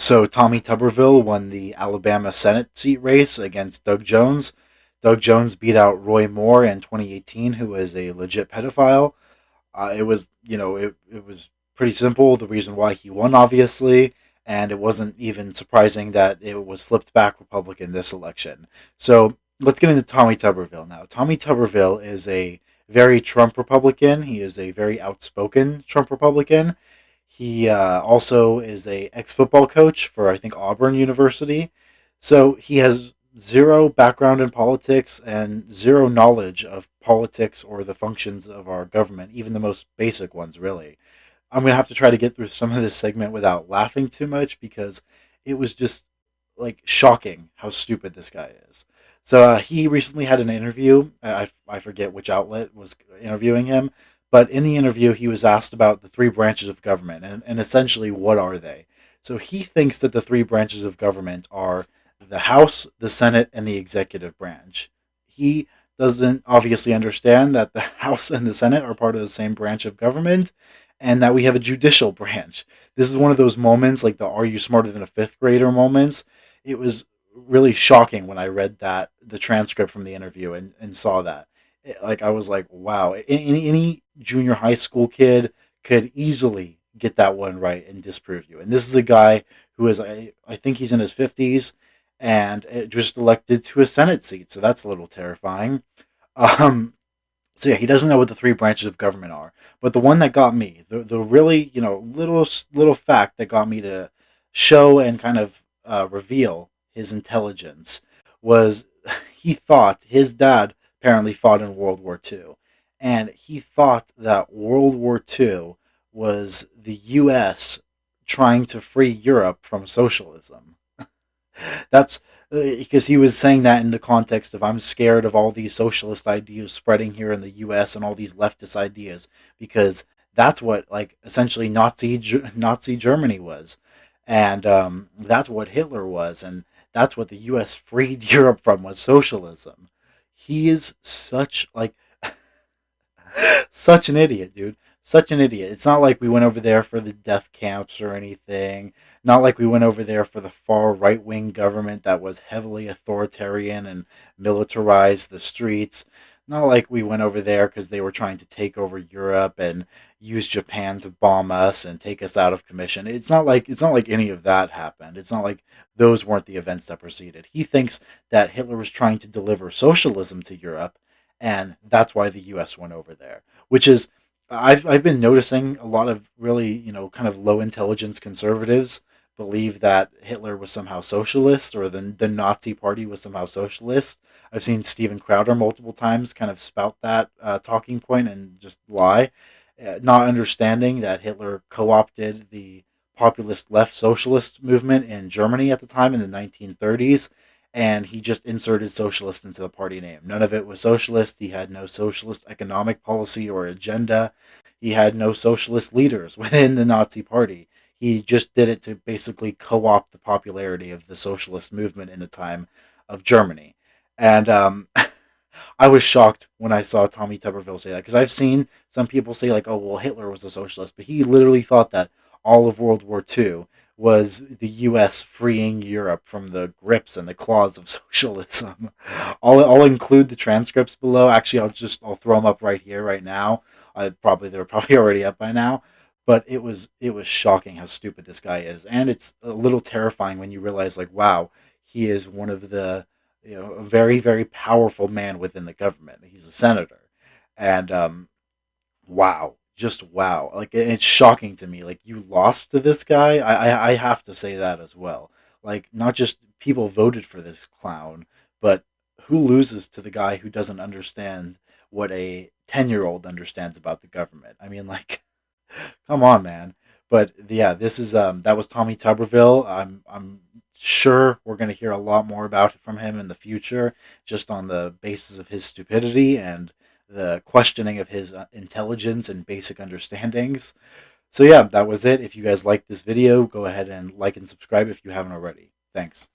So Tommy Tubberville won the Alabama Senate seat race against Doug Jones. Doug Jones beat out Roy Moore in 2018, who was a legit pedophile. It was pretty simple. The reason why he won, obviously, and it wasn't even surprising that it was flipped back Republican this election. So let's get into Tommy Tuberville now. Tommy Tuberville is a very Trump Republican. He is a very outspoken Trump Republican. He also is a ex football coach for I think Auburn University. So he has zero background in politics and zero knowledge of politics or the functions of our government, even the most basic ones, really. I'm going to have to try to get through some of this segment without laughing too much because it was just like shocking how stupid this guy is. So he recently had an interview. I forget which outlet was interviewing him, but in the interview, he was asked about the three branches of government and essentially what are they. So he thinks that the three branches of government are the House, the Senate, and the executive branch. He doesn't obviously understand that the House and the Senate are part of the same branch of government and that we have a judicial branch. This is one of those moments, like the "Are you smarter than a fifth grader" moments. It was really shocking when I read the transcript from the interview and saw that. Like I was like, wow, any junior high school kid could easily get that one right and disprove you. And this is a guy who is, I think he's in his 50s and just elected to a Senate seat. So that's a little terrifying. Um, so yeah, he doesn't know what the three branches of government are. But the one that got me, the really little fact that got me to show and kind of reveal his intelligence was he thought his dad apparently fought in World War II, and he thought that World War II was the U.S. trying to free Europe from socialism. That's because he was saying that in the context of I'm scared of all these socialist ideas spreading here in the U.S. and all these leftist ideas because that's what like essentially Nazi Germany was, and that's what Hitler was, and that's what the U.S. freed Europe from was socialism. He is such an idiot, dude. Such an idiot. It's not like we went over there for the death camps or anything. Not like we went over there for the far right wing government that was heavily authoritarian and militarized the streets. Not like we went over there because they were trying to take over Europe and use Japan to bomb us and take us out of commission. It's not like any of that happened. It's not like those weren't the events that preceded. He thinks that Hitler was trying to deliver socialism to Europe, and that's why the U.S. went over there. Which is I've been noticing a lot of really, kind of low intelligence conservatives believe that Hitler was somehow socialist or the Nazi party was somehow socialist. I've seen Steven Crowder multiple times kind of spout that talking point and just lie, not understanding that Hitler co opted the populist left socialist movement in Germany at the time in the 1930s, and he just inserted socialist into the party name. None of it was socialist. He had no socialist economic policy or agenda. He had no socialist leaders within the Nazi party. He just did it to basically co opt the popularity of the socialist movement in the time of Germany. And I was shocked when I saw Tommy Tuberville say that because I've seen some people say, like, oh, well, Hitler was a socialist, but he literally thought that all of World War II was the U.S. freeing Europe from the grips and the claws of socialism. I'll include the transcripts below. Actually, I'll throw them up right here, right now. They're probably already up by now. But it was shocking how stupid this guy is, and it's a little terrifying when you realize, like, wow, he is one of the a very very powerful man within the government. He's a senator, and wow, just wow. Like it's shocking to me. Like you lost to this guy. I have to say that as well. Like not just people voted for this clown, but who loses to the guy who doesn't understand what a 10-year-old understands about the government? I mean, like, come on, man. But yeah, this is that was Tommy Tuberville. I'm sure we're going to hear a lot more about it from him in the future, just on the basis of his stupidity and the questioning of his intelligence and basic understandings. So yeah, that was it. If you guys liked this video, go ahead and like and subscribe if you haven't already. Thanks.